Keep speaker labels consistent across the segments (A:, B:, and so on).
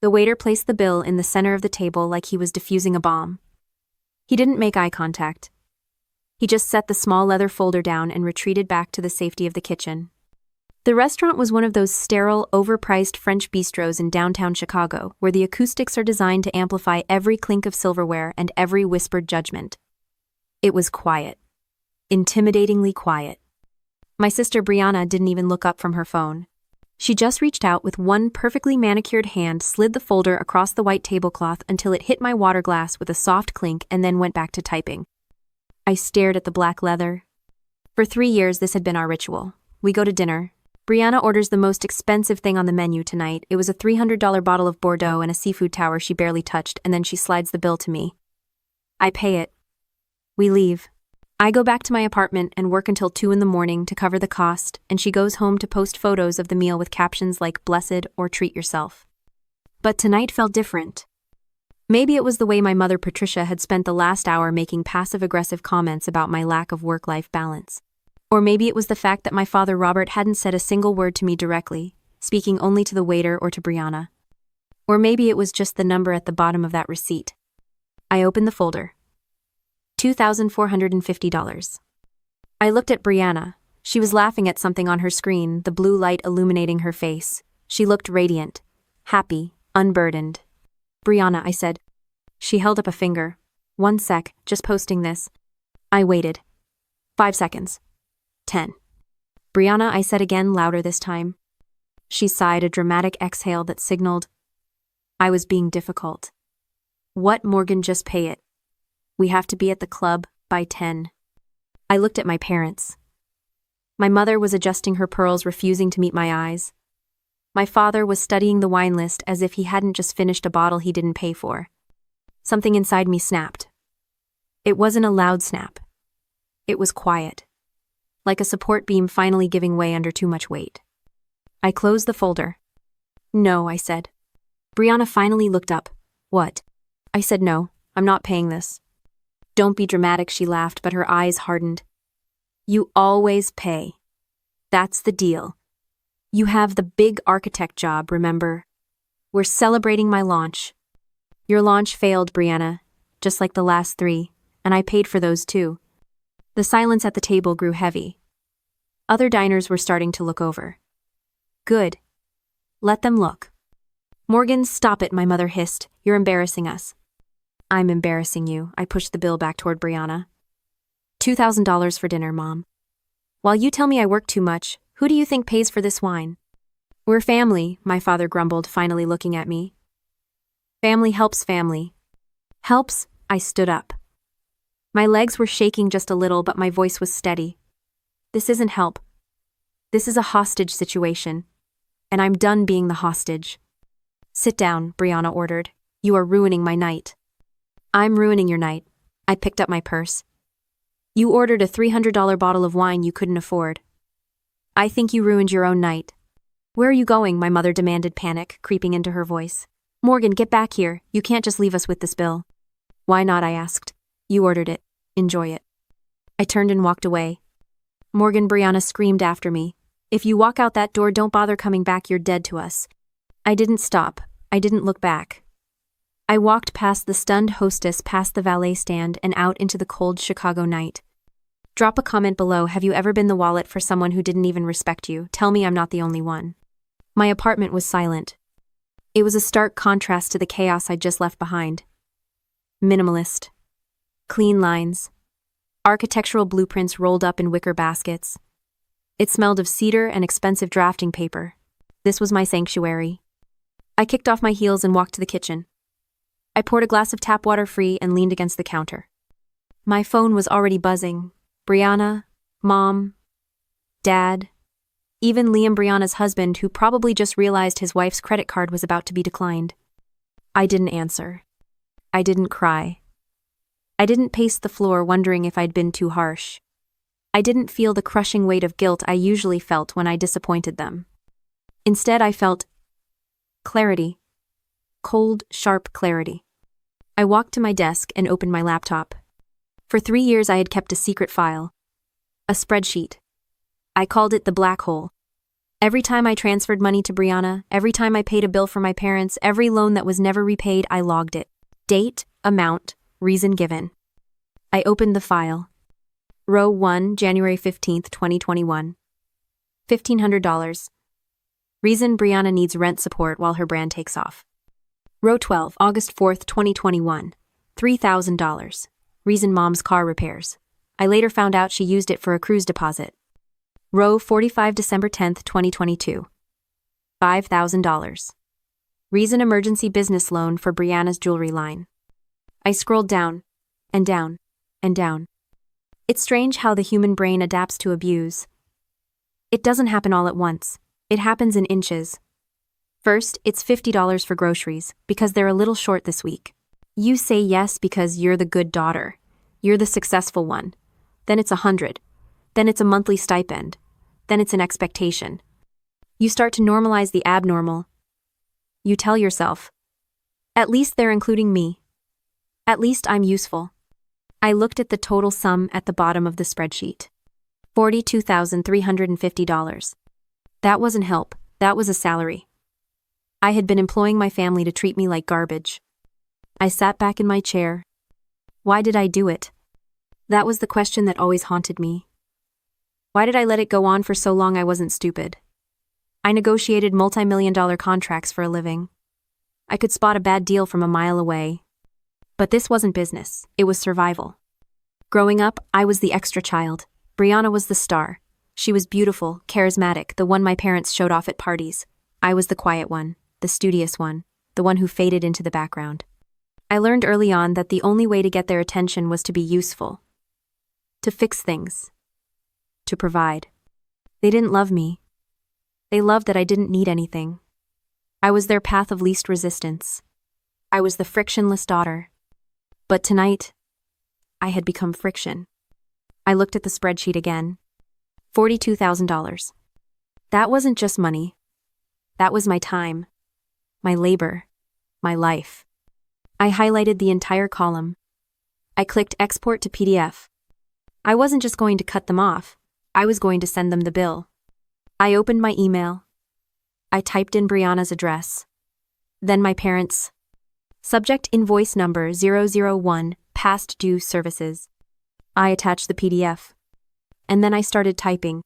A: The waiter placed the bill in the center of the table like he was defusing a bomb. He didn't make eye contact. He just set the small leather folder down and retreated back to the safety of the kitchen. The restaurant was one of those sterile, overpriced French bistros in downtown Chicago, where the acoustics are designed to amplify every clink of silverware and every whispered judgment. It was quiet. Intimidatingly quiet. My sister Brianna didn't even look up from her phone. She just reached out with one perfectly manicured hand, slid the folder across the white tablecloth until it hit my water glass with a soft clink, and then went back to typing. I stared at the black leather. For 3 years, this had been our ritual. We go to dinner. Brianna orders the most expensive thing on the menu tonight. It was a $300 bottle of Bordeaux and a seafood tower she barely touched, and then she slides the bill to me. I pay it. We leave. I go back to my apartment and work until 2 in the morning to cover the cost, and she goes home to post photos of the meal with captions like "blessed" or "treat yourself." But tonight felt different. Maybe it was the way my mother Patricia had spent the last hour making passive-aggressive comments about my lack of work-life balance. Or maybe it was the fact that my father Robert hadn't said a single word to me directly, speaking only to the waiter or to Brianna. Or maybe it was just the number at the bottom of that receipt. I opened the folder. $2,450. I looked at Brianna. She was laughing at something on her screen, the blue light illuminating her face. She looked radiant, happy, unburdened. "Brianna," I said. She held up a finger. "1 sec, just posting this." I waited. 5 seconds. 10. "Brianna," I said again, louder this time. She sighed a dramatic exhale that signaled I was being difficult. "What, Morgan, just pay it. We have to be at the club by 10. I looked at my parents. My mother was adjusting her pearls, refusing to meet my eyes. My father was studying the wine list as if he hadn't just finished a bottle he didn't pay for. Something inside me snapped. It wasn't a loud snap. It was quiet. Like a support beam finally giving way under too much weight. I closed the folder. "No," I said. Brianna finally looked up. "What?" I said, "No, I'm not paying this." "Don't be dramatic," she laughed, but her eyes hardened. "You always pay. That's the deal. You have the big architect job, remember? We're celebrating my launch." "Your launch failed, Brianna, just like the last 3, and I paid for those too." The silence at the table grew heavy. Other diners were starting to look over. "Good. Let them look." "Morgan, stop it," my mother hissed. "You're embarrassing us." "I'm embarrassing you." I pushed the bill back toward Brianna. $2,000 for dinner, Mom. "While you tell me I work too much, who do you think pays for this wine?" "We're family," my father grumbled, finally looking at me. "Family helps family." "Helps?" I stood up. My legs were shaking just a little, but my voice was steady. "This isn't help. This is a hostage situation. And I'm done being the hostage." "Sit down," Brianna ordered. "You are ruining my night." "I'm ruining your night." I picked up my purse. "You ordered a $300 bottle of wine you couldn't afford. I think you ruined your own night." "Where are you going?" my mother demanded, panic creeping into her voice. "Morgan, get back here. You can't just leave us with this bill." "Why not?" I asked. "You ordered it. Enjoy it." I turned and walked away. "Morgan," Brianna screamed after me. "If you walk out that door, don't bother coming back. You're dead to us." I didn't stop. I didn't look back. I walked past the stunned hostess, past the valet stand, and out into the cold Chicago night. Drop a comment below. Have you ever been the wallet for someone who didn't even respect you? Tell me I'm not the only one. My apartment was silent. It was a stark contrast to the chaos I'd just left behind. Minimalist. Clean lines. Architectural blueprints rolled up in wicker baskets. It smelled of cedar and expensive drafting paper. This was my sanctuary. I kicked off my heels and walked to the kitchen. I poured a glass of tap water free and leaned against the counter. My phone was already buzzing. Brianna, Mom, Dad, even Liam, Brianna's husband, who probably just realized his wife's credit card was about to be declined. I didn't answer. I didn't cry. I didn't pace the floor wondering if I'd been too harsh. I didn't feel the crushing weight of guilt I usually felt when I disappointed them. Instead, I felt clarity. Cold, sharp clarity. I walked to my desk and opened my laptop. For 3 years I had kept a secret file. A spreadsheet. I called it the black hole. Every time I transferred money to Brianna, every time I paid a bill for my parents, every loan that was never repaid, I logged it. Date, amount, reason given. I opened the file. Row 1, January 15th, 2021. $1,500. Reason Brianna needs rent support while her brand takes off. Row 12, August 4th, 2021. $3,000. Reason mom's car repairs. I later found out she used it for a cruise deposit. Row 45, December 10th, 2022. $5,000. Reason emergency business loan for Brianna's jewelry line. I scrolled down, and down, and down. It's strange how the human brain adapts to abuse. It doesn't happen all at once. It happens in inches. First, it's $50 for groceries, because they're a little short this week. You say yes because you're the good daughter. You're the successful one. Then it's $100. Then it's a monthly stipend. Then it's an expectation. You start to normalize the abnormal. You tell yourself, at least they're including me. At least I'm useful. I looked at the total sum at the bottom of the spreadsheet. $42,350. That wasn't help, that was a salary. I had been employing my family to treat me like garbage. I sat back in my chair. Why did I do it? That was the question that always haunted me. Why did I let it go on for so long? I wasn't stupid. I negotiated multi-million-dollar contracts for a living. I could spot a bad deal from a mile away. But this wasn't business, it was survival. Growing up, I was the extra child. Brianna was the star. She was beautiful, charismatic, the one my parents showed off at parties. I was the quiet one, the studious one, the one who faded into the background. I learned early on that the only way to get their attention was to be useful. To fix things. To provide. They didn't love me. They loved that I didn't need anything. I was their path of least resistance. I was the frictionless daughter. But tonight, I had become friction. I looked at the spreadsheet again. $42,000. That wasn't just money. That was my time, my labor, my life. I highlighted the entire column. I clicked Export to PDF. I wasn't just going to cut them off. I was going to send them the bill. I opened my email. I typed in Brianna's address. Then my parents'. Subject invoice number 001, past due services. I attached the PDF. And then I started typing.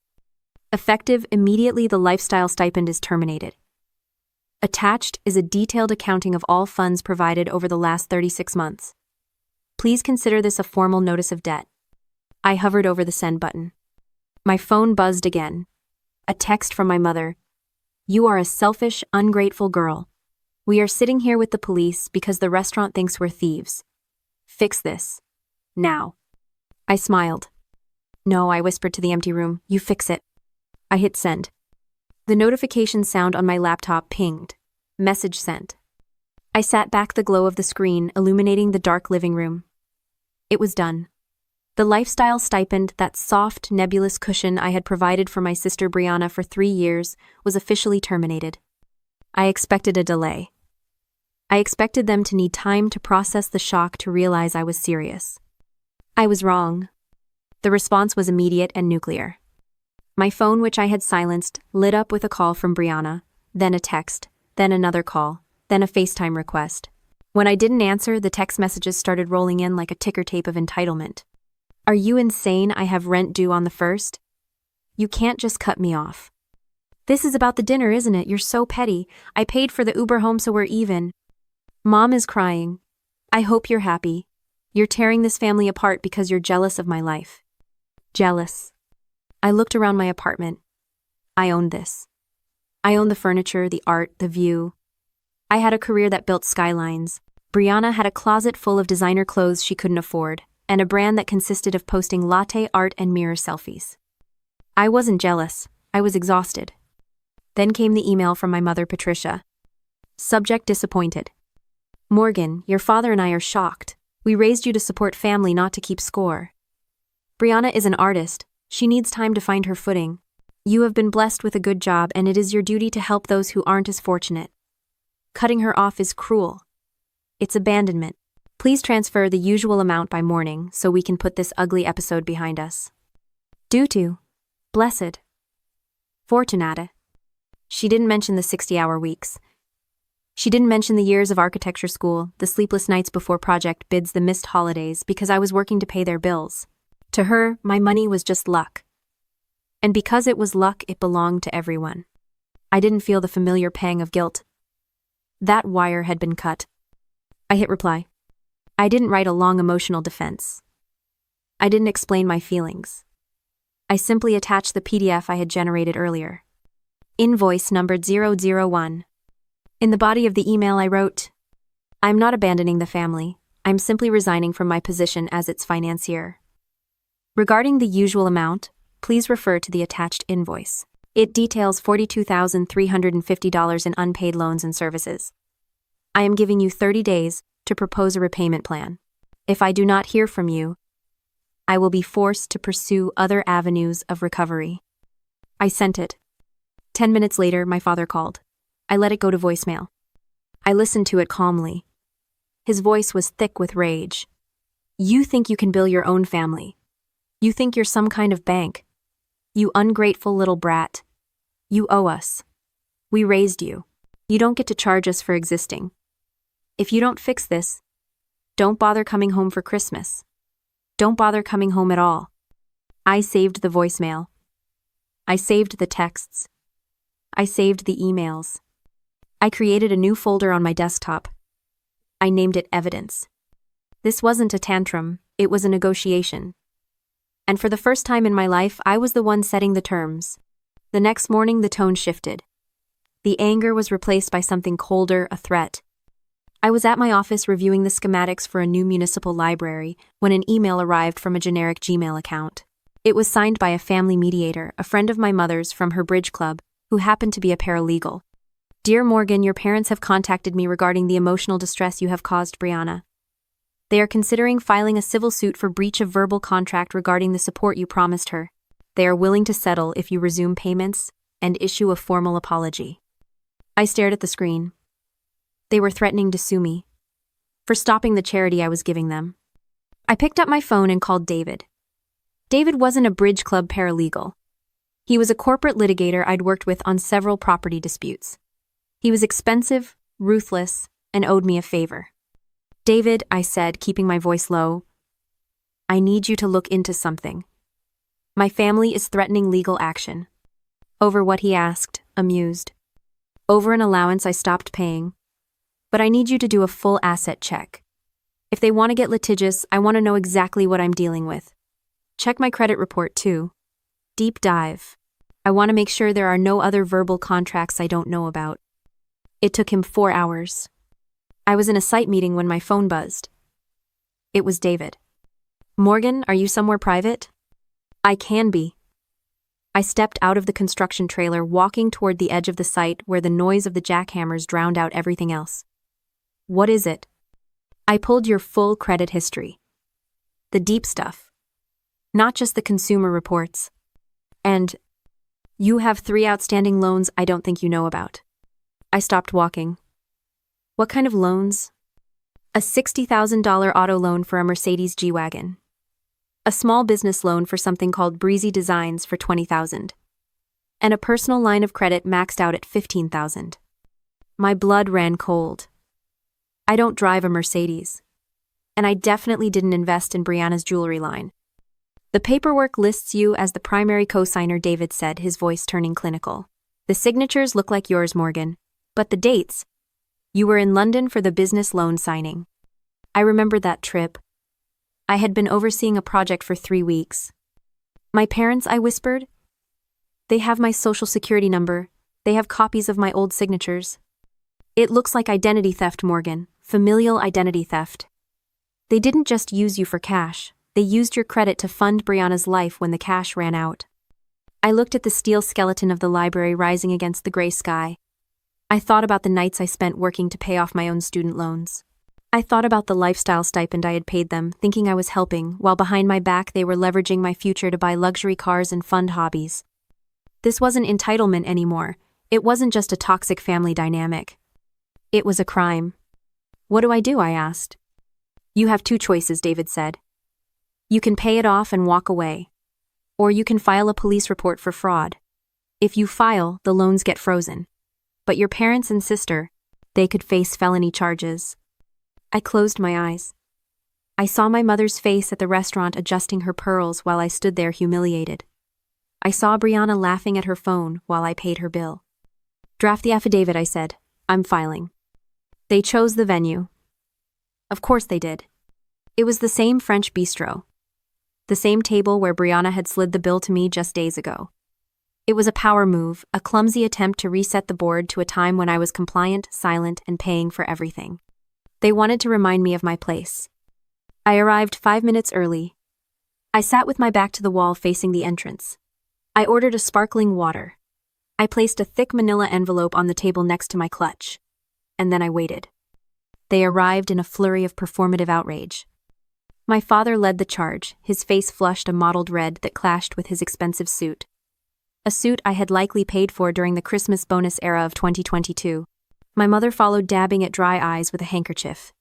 A: Effective immediately, the lifestyle stipend is terminated. Attached is a detailed accounting of all funds provided over the last 36 months. Please consider this a formal notice of debt. I hovered over the send button. My phone buzzed again. A text from my mother. You are a selfish, ungrateful girl. We are sitting here with the police because the restaurant thinks we're thieves. Fix this. Now. I smiled. No, I whispered to the empty room. You fix it. I hit send. The notification sound on my laptop pinged. Message sent. I sat back, the glow of the screen illuminating the dark living room. It was done. The lifestyle stipend, that soft, nebulous cushion I had provided for my sister Brianna for 3 years, was officially terminated. I expected a delay. I expected them to need time to process the shock, to realize I was serious. I was wrong. The response was immediate and nuclear. My phone, which I had silenced, lit up with a call from Brianna, then a text, then another call, then a FaceTime request. When I didn't answer, the text messages started rolling in like a ticker tape of entitlement. Are you insane? I have rent due on the 1st. You can't just cut me off. This is about the dinner, isn't it? You're so petty. I paid for the Uber home so we're even. Mom is crying. I hope you're happy. You're tearing this family apart because you're jealous of my life. Jealous. I looked around my apartment. I owned this. I owned the furniture, the art, the view. I had a career that built skylines. Brianna had a closet full of designer clothes she couldn't afford, and a brand that consisted of posting latte art and mirror selfies. I wasn't jealous. I was exhausted. Then came the email from my mother, Patricia. Subject disappointed. Morgan, your father and I are shocked. We raised you to support family, not to keep score. Brianna is an artist. She needs time to find her footing. You have been blessed with a good job, and it is your duty to help those who aren't as fortunate. Cutting her off is cruel. It's abandonment. Please transfer the usual amount by morning so we can put this ugly episode behind us. Due to. Blessed. Fortunata. She didn't mention the 60-hour weeks. She didn't mention the years of architecture school, the sleepless nights before project bids, the missed holidays because I was working to pay their bills. To her, my money was just luck. And because it was luck, it belonged to everyone. I didn't feel the familiar pang of guilt. That wire had been cut. I hit reply. I didn't write a long emotional defense. I didn't explain my feelings. I simply attached the PDF I had generated earlier. Invoice numbered 001. In the body of the email I wrote, I'm not abandoning the family. I'm simply resigning from my position as its financier. Regarding the usual amount, please refer to the attached invoice. It details $42,350 in unpaid loans and services. I am giving you 30 days to propose a repayment plan. If I do not hear from you, I will be forced to pursue other avenues of recovery. I sent it. 10 minutes later, my father called. I let it go to voicemail. I listened to it calmly. His voice was thick with rage. You think you can bill your own family. You think you're some kind of bank. You ungrateful little brat. You owe us. We raised you. You don't get to charge us for existing. If you don't fix this, don't bother coming home for Christmas. Don't bother coming home at all. I saved the voicemail. I saved the texts. I saved the emails. I created a new folder on my desktop. I named it Evidence. This wasn't a tantrum, it was a negotiation. And for the first time in my life, I was the one setting the terms. The next morning, the tone shifted. The anger was replaced by something colder, a threat. I was at my office reviewing the schematics for a new municipal library when an email arrived from a generic Gmail account. It was signed by a family mediator, a friend of my mother's from her bridge club, who happened to be a paralegal. Dear Morgan, your parents have contacted me regarding the emotional distress you have caused Brianna. They are considering filing a civil suit for breach of verbal contract regarding the support you promised her. They are willing to settle if you resume payments and issue a formal apology. I stared at the screen. They were threatening to sue me for stopping the charity I was giving them. I picked up my phone and called David. David wasn't a bridge club paralegal. He was a corporate litigator I'd worked with on several property disputes. He was expensive, ruthless, and owed me a favor. David, I said, keeping my voice low, I need you to look into something. My family is threatening legal action. Over what, he asked, amused. Over an allowance I stopped paying. But I need you to do a full asset check. If they want to get litigious, I want to know exactly what I'm dealing with. Check my credit report too. Deep dive. I want to make sure there are no other verbal contracts I don't know about. It took him 4 hours. I was in a site meeting when my phone buzzed. It was David. Morgan, are you somewhere private? I can be. I stepped out of the construction trailer, walking toward the edge of the site where the noise of the jackhammers drowned out everything else. What is it? I pulled your full credit history. The deep stuff. Not just the consumer reports. And you have 3 outstanding loans I don't think you know about. I stopped walking. What kind of loans? A $60,000 auto loan for a Mercedes G-Wagon. A small business loan for something called Breezy Designs for $20,000. And a personal line of credit maxed out at $15,000. My blood ran cold. I don't drive a Mercedes. And I definitely didn't invest in Brianna's jewelry line. The paperwork lists you as the primary co-signer, David said, his voice turning clinical. The signatures look like yours, Morgan. But the dates. You were in London for the business loan signing. I remembered that trip. I had been overseeing a project for 3 weeks. My parents, I whispered. They have my social security number. They have copies of my old signatures. It looks like identity theft, Morgan. Familial identity theft. They didn't just use you for cash. They used your credit to fund Brianna's life when the cash ran out. I looked at the steel skeleton of the library rising against the gray sky. I thought about the nights I spent working to pay off my own student loans. I thought about the lifestyle stipend I had paid them, thinking I was helping, while behind my back they were leveraging my future to buy luxury cars and fund hobbies. This wasn't entitlement anymore. It wasn't just a toxic family dynamic. It was a crime. What do? I asked. You have 2 choices, David said. You can pay it off and walk away. Or you can file a police report for fraud. If you file, the loans get frozen. But your parents and sister, they could face felony charges. I closed my eyes. I saw my mother's face at the restaurant adjusting her pearls while I stood there humiliated. I saw Brianna laughing at her phone while I paid her bill. Draft the affidavit, I said. I'm filing. They chose the venue. Of course they did. It was the same French bistro. The same table where Brianna had slid the bill to me just days ago. It was a power move, a clumsy attempt to reset the board to a time when I was compliant, silent, and paying for everything. They wanted to remind me of my place. I arrived 5 minutes early. I sat with my back to the wall facing the entrance. I ordered a sparkling water. I placed a thick manila envelope on the table next to my clutch. And then I waited. They arrived in a flurry of performative outrage. My father led the charge, his face flushed a mottled red that clashed with his expensive suit. A suit I had likely paid for during the Christmas bonus era of 2022. My mother followed, dabbing at dry eyes with a handkerchief.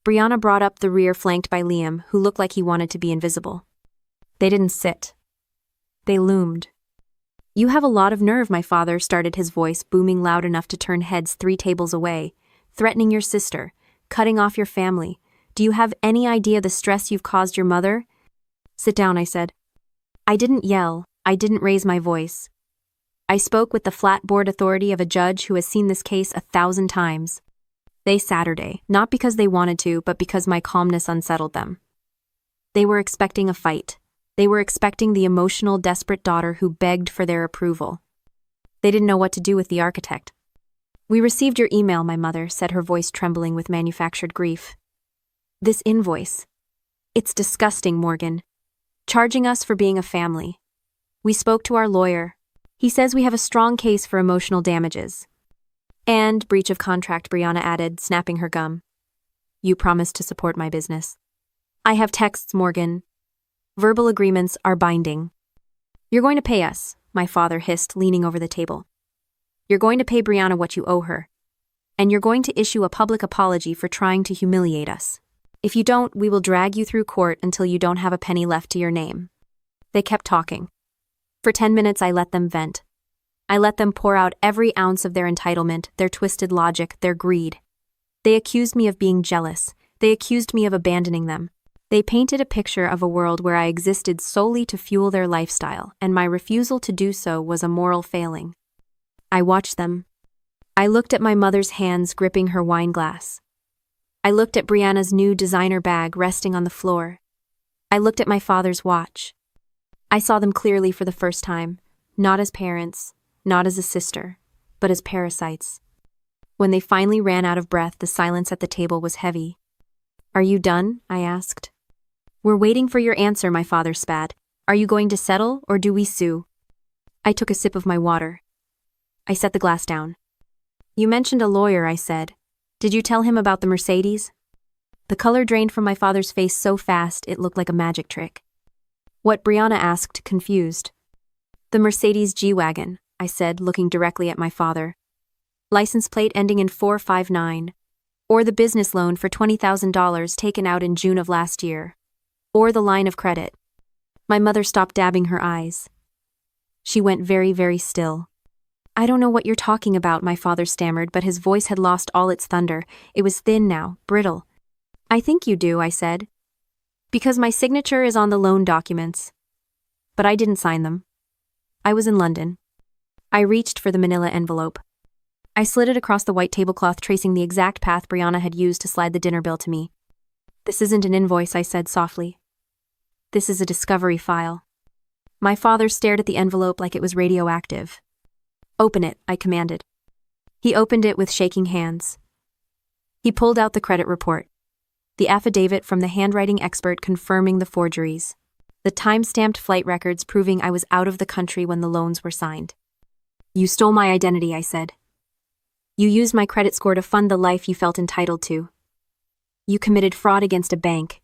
A: Brianna brought up the rear, flanked by Liam, who looked like he wanted to be invisible. They didn't sit. They loomed. You have a lot of nerve, my father started, his voice booming loud enough to turn heads 3 tables away, threatening your sister, cutting off your family. Do you have any idea the stress you've caused your mother? Sit down, I said. I didn't yell, I didn't raise my voice. I spoke with the flat board authority of a judge who has seen this case 1,000 times. They Saturday, not because they wanted to, but because my calmness unsettled them. They were expecting a fight. They were expecting the emotional, desperate daughter who begged for their approval. They didn't know what to do with the architect. We received your email, my mother said, her voice trembling with manufactured grief. This invoice. It's disgusting, Morgan. Charging us for being a family. We spoke to our lawyer. He says we have a strong case for emotional damages. And breach of contract, Brianna added, snapping her gum. You promised to support my business. I have texts, Morgan. Verbal agreements are binding. You're going to pay us, my father hissed, leaning over the table. You're going to pay Brianna what you owe her. And you're going to issue a public apology for trying to humiliate us. If you don't, we will drag you through court until you don't have a penny left to your name. They kept talking. For 10 minutes, I let them vent. I let them pour out every ounce of their entitlement, their twisted logic, their greed. They accused me of being jealous. They accused me of abandoning them. They painted a picture of a world where I existed solely to fuel their lifestyle, and my refusal to do so was a moral failing. I watched them. I looked at my mother's hands gripping her wine glass. I looked at Brianna's new designer bag resting on the floor. I looked at my father's watch. I saw them clearly for the first time, not as parents, not as a sister, but as parasites. When they finally ran out of breath, the silence at the table was heavy. Are you done? I asked. We're waiting for your answer, my father spat. Are you going to settle, or do we sue? I took a sip of my water. I set the glass down. You mentioned a lawyer, I said. Did you tell him about the Mercedes? The color drained from my father's face so fast it looked like a magic trick. What? Brianna asked, confused. The Mercedes G-Wagon, I said, looking directly at my father. License plate ending in 459. Or the business loan for $20,000 taken out in June of last year. Or the line of credit. My mother stopped dabbing her eyes. She went very, very still. I don't know what you're talking about, my father stammered, but his voice had lost all its thunder. It was thin now, brittle. I think you do, I said. Because my signature is on the loan documents. But I didn't sign them. I was in London. I reached for the manila envelope. I slid it across the white tablecloth, tracing the exact path Brianna had used to slide the dinner bill to me. This isn't an invoice, I said softly. This is a discovery file. My father stared at the envelope like it was radioactive. Open it, I commanded. He opened it with shaking hands. He pulled out the credit report. The affidavit from the handwriting expert confirming the forgeries. The time-stamped flight records proving I was out of the country when the loans were signed. You stole my identity, I said. You used my credit score to fund the life you felt entitled to. You committed fraud against a bank.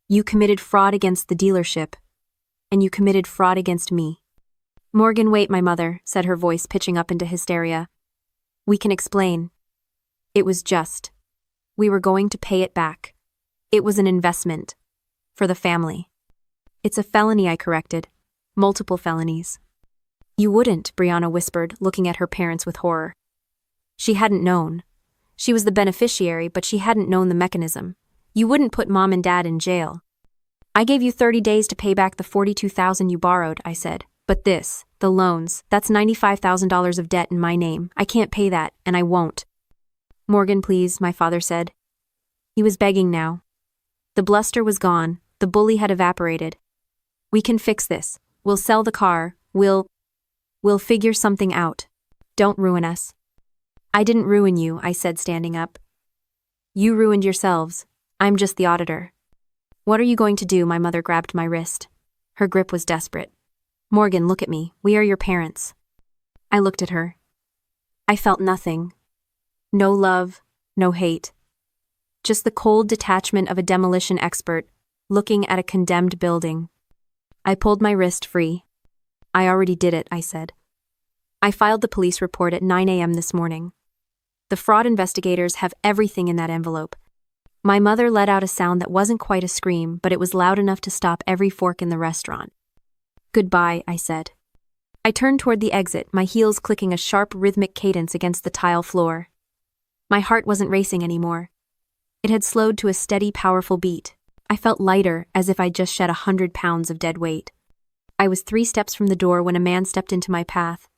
A: You committed fraud against the dealership. And you committed fraud against me. Morgan, wait, my mother said, her voice pitching up into hysteria. We can explain. It was just. We were going to pay it back. It was an investment. For the family. It's a felony, I corrected. Multiple felonies. You wouldn't, Brianna whispered, looking at her parents with horror. She hadn't known. She was the beneficiary, but she hadn't known the mechanism. You wouldn't put Mom and Dad in jail. I gave you 30 days to pay back the $42,000 you borrowed, I said. But this, the loans, that's $95,000 of debt in my name. I can't pay that, and I won't. Morgan, please, my father said. He was begging now. The bluster was gone. The bully had evaporated. We can fix this. We'll sell the car. We'll figure something out. Don't ruin us. I didn't ruin you, I said, standing up. You ruined yourselves. I'm just the auditor. What are you going to do? My mother grabbed my wrist. Her grip was desperate. Morgan, look at me. We are your parents. I looked at her. I felt nothing. No love, no hate. Just the cold detachment of a demolition expert looking at a condemned building. I pulled my wrist free. I already did it, I said. I filed the police report at 9 a.m. this morning. The fraud investigators have everything in that envelope. My mother let out a sound that wasn't quite a scream, but it was loud enough to stop every fork in the restaurant. Goodbye, I said. I turned toward the exit, my heels clicking a sharp rhythmic cadence against the tile floor. My heart wasn't racing anymore. It had slowed to a steady, powerful beat. I felt lighter, as if I'd just shed 100 pounds of dead weight. I was 3 steps from the door when a man stepped into my path.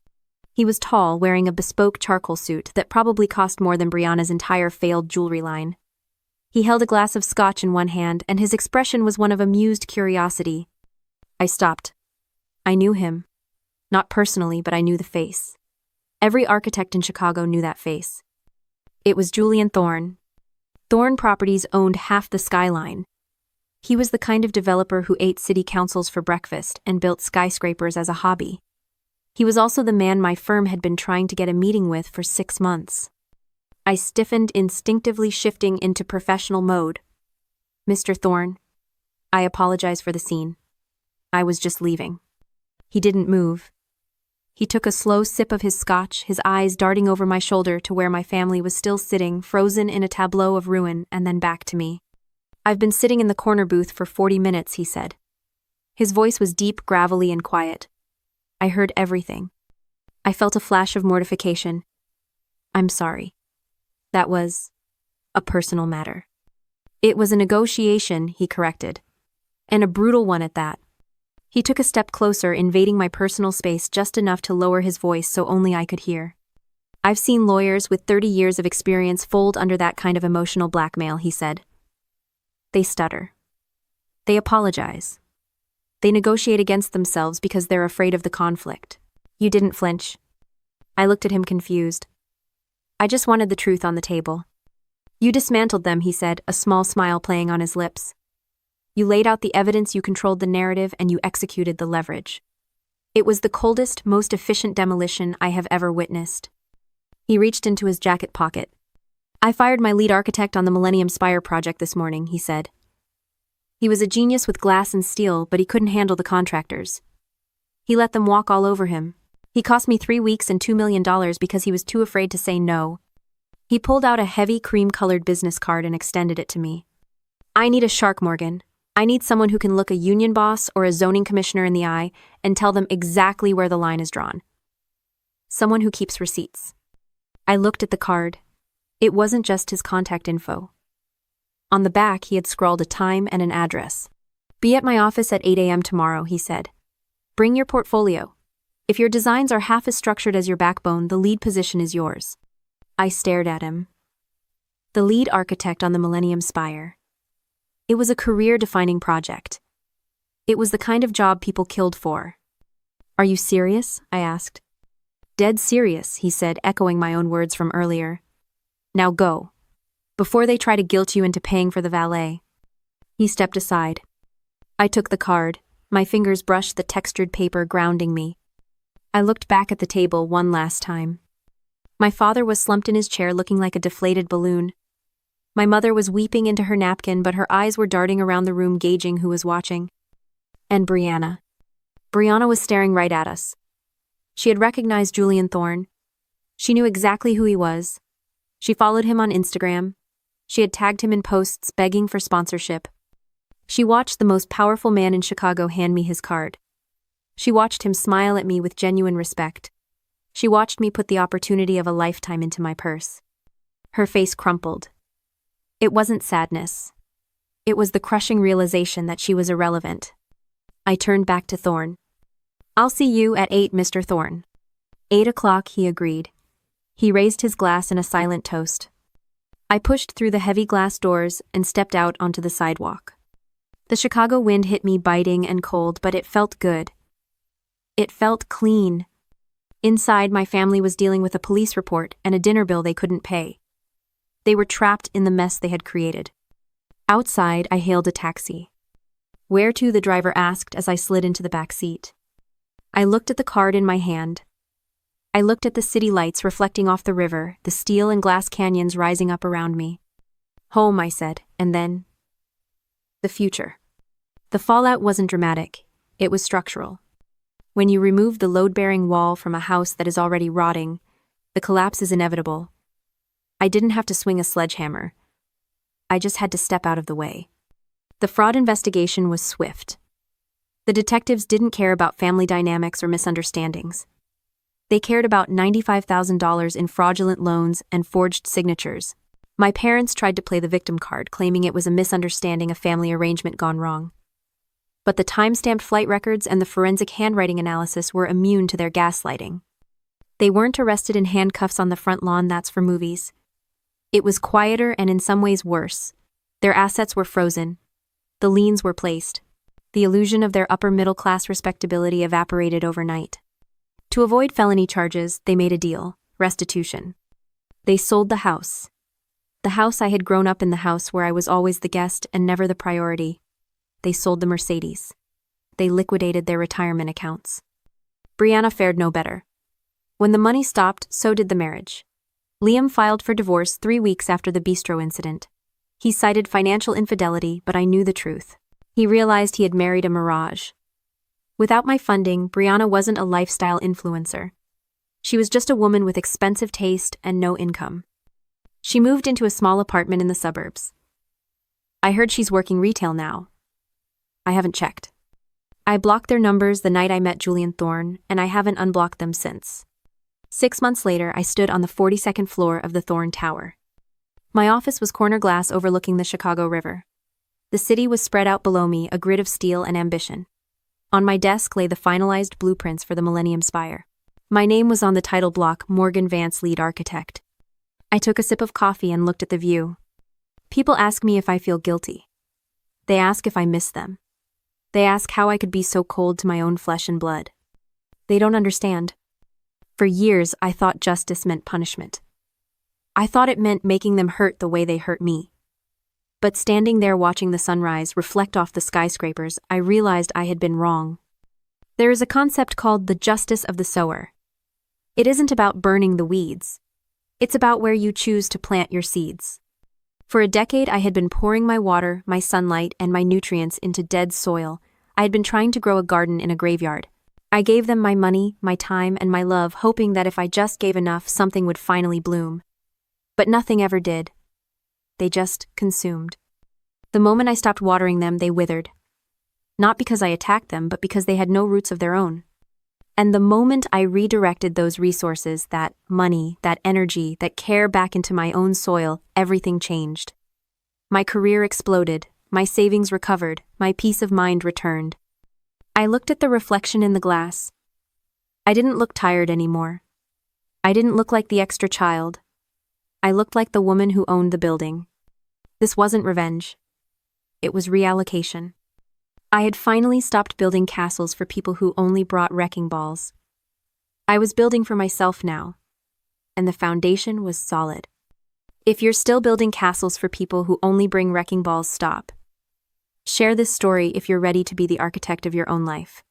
A: He was tall, wearing a bespoke charcoal suit that probably cost more than Brianna's entire failed jewelry line. He held a glass of scotch in one hand, and his expression was one of amused curiosity. I stopped. I knew him. Not personally, but I knew the face. Every architect in Chicago knew that face. It was Julian Thorne. Thorne Properties owned half the skyline. He was the kind of developer who ate city councils for breakfast and built skyscrapers as a hobby. He was also the man my firm had been trying to get a meeting with for 6 months. I stiffened, instinctively shifting into professional mode. Mr. Thorne, I apologize for the scene. I was just leaving. He didn't move. He took a slow sip of his scotch, his eyes darting over my shoulder to where my family was still sitting, frozen in a tableau of ruin, and then back to me. I've been sitting in the corner booth for 40 minutes, he said. His voice was deep, gravelly, and quiet. I heard everything. I felt a flash of mortification. I'm sorry. That was a personal matter. It was a negotiation, he corrected. And a brutal one at that. He took a step closer, invading my personal space just enough to lower his voice so only I could hear. I've seen lawyers with 30 years of experience fold under that kind of emotional blackmail, he said. They stutter. They apologize. They negotiate against themselves because they're afraid of the conflict. You didn't flinch. I looked at him confused. I just wanted the truth on the table. You dismantled them, he said, a small smile playing on his lips. You laid out the evidence, you controlled the narrative, and you executed the leverage. It was the coldest, most efficient demolition I have ever witnessed. He reached into his jacket pocket. I fired my lead architect on the Millennium Spire project this morning, he said. He was a genius with glass and steel, but he couldn't handle the contractors. He let them walk all over him. He cost me 3 weeks and $2 million because he was too afraid to say no. He pulled out a heavy cream-colored business card and extended it to me. I need a shark, Morgan. I need someone who can look a union boss or a zoning commissioner in the eye and tell them exactly where the line is drawn. Someone who keeps receipts. I looked at the card. It wasn't just his contact info. On the back, he had scrawled a time and an address. Be at my office at 8 a.m. tomorrow, he said. Bring your portfolio. If your designs are half as structured as your backbone, the lead position is yours. I stared at him. The lead architect on the Millennium Spire. It was a career-defining project. It was the kind of job people killed for. Are you serious? I asked. Dead serious, he said, echoing my own words from earlier. Now go. Before they try to guilt you into paying for the valet. He stepped aside. I took the card. My fingers brushed the textured paper, grounding me. I looked back at the table one last time. My father was slumped in his chair looking like a deflated balloon. My mother was weeping into her napkin, but her eyes were darting around the room, gauging who was watching. And Brianna. Brianna was staring right at us. She had recognized Julian Thorne. She knew exactly who he was. She followed him on Instagram. She had tagged him in posts begging for sponsorship. She watched the most powerful man in Chicago hand me his card. She watched him smile at me with genuine respect. She watched me put the opportunity of a lifetime into my purse. Her face crumpled. It wasn't sadness. It was the crushing realization that she was irrelevant. I turned back to Thorne. "I'll see you at 8, Mr. Thorne." 8 o'clock, he agreed. He raised his glass in a silent toast. I pushed through the heavy glass doors and stepped out onto the sidewalk. The Chicago wind hit me biting and cold, but it felt good. It felt clean. Inside, my family was dealing with a police report and a dinner bill they couldn't pay. They were trapped in the mess they had created. Outside, I hailed a taxi. "Where to?" the driver asked as I slid into the back seat. I looked at the card in my hand. I looked at the city lights reflecting off the river, the steel and glass canyons rising up around me. "Home," I said, and then the future. The fallout wasn't dramatic, it was structural. When you remove the load-bearing wall from a house that is already rotting, the collapse is inevitable. I didn't have to swing a sledgehammer. I just had to step out of the way. The fraud investigation was swift. The detectives didn't care about family dynamics or misunderstandings. They cared about $95,000 in fraudulent loans and forged signatures. My parents tried to play the victim card, claiming it was a misunderstanding, a family arrangement gone wrong. But the time-stamped flight records and the forensic handwriting analysis were immune to their gaslighting. They weren't arrested in handcuffs on the front lawn, that's for movies. It was quieter and in some ways worse. Their assets were frozen. The liens were placed. The illusion of their upper-middle-class respectability evaporated overnight. To avoid felony charges, they made a deal: restitution. They sold the house. The house I had grown up in, the house where I was always the guest and never the priority. They sold the Mercedes. They liquidated their retirement accounts. Brianna fared no better. When the money stopped, so did the marriage. Liam filed for divorce 3 weeks after the bistro incident. He cited financial infidelity, but I knew the truth. He realized he had married a mirage. Without my funding, Brianna wasn't a lifestyle influencer. She was just a woman with expensive taste and no income. She moved into a small apartment in the suburbs. I heard she's working retail now. I haven't checked. I blocked their numbers the night I met Julian Thorne, and I haven't unblocked them since. 6 months later, I stood on the 42nd floor of the Thorne Tower. My office was corner glass overlooking the Chicago River. The city was spread out below me, a grid of steel and ambition. On my desk lay the finalized blueprints for the Millennium Spire. My name was on the title block, Morgan Vance, lead architect. I took a sip of coffee and looked at the view. People ask me if I feel guilty. They ask if I miss them. They ask how I could be so cold to my own flesh and blood. They don't understand. For years, I thought justice meant punishment. I thought it meant making them hurt the way they hurt me. But standing there watching the sunrise reflect off the skyscrapers, I realized I had been wrong. There is a concept called the justice of the sower. It isn't about burning the weeds. It's about where you choose to plant your seeds. For a decade, I had been pouring my water, my sunlight, and my nutrients into dead soil. I had been trying to grow a garden in a graveyard. I gave them my money, my time, and my love, hoping that if I just gave enough, something would finally bloom. But nothing ever did. They just consumed. The moment I stopped watering them, they withered. Not because I attacked them, but because they had no roots of their own. And the moment I redirected those resources, that money, that energy, that care back into my own soil, everything changed. My career exploded, my savings recovered, my peace of mind returned. I looked at the reflection in the glass. I didn't look tired anymore. I didn't look like the extra child. I looked like the woman who owned the building. This wasn't revenge. It was reallocation. I had finally stopped building castles for people who only brought wrecking balls. I was building for myself now, and the foundation was solid. If you're still building castles for people who only bring wrecking balls, stop. Share this story if you're ready to be the architect of your own life.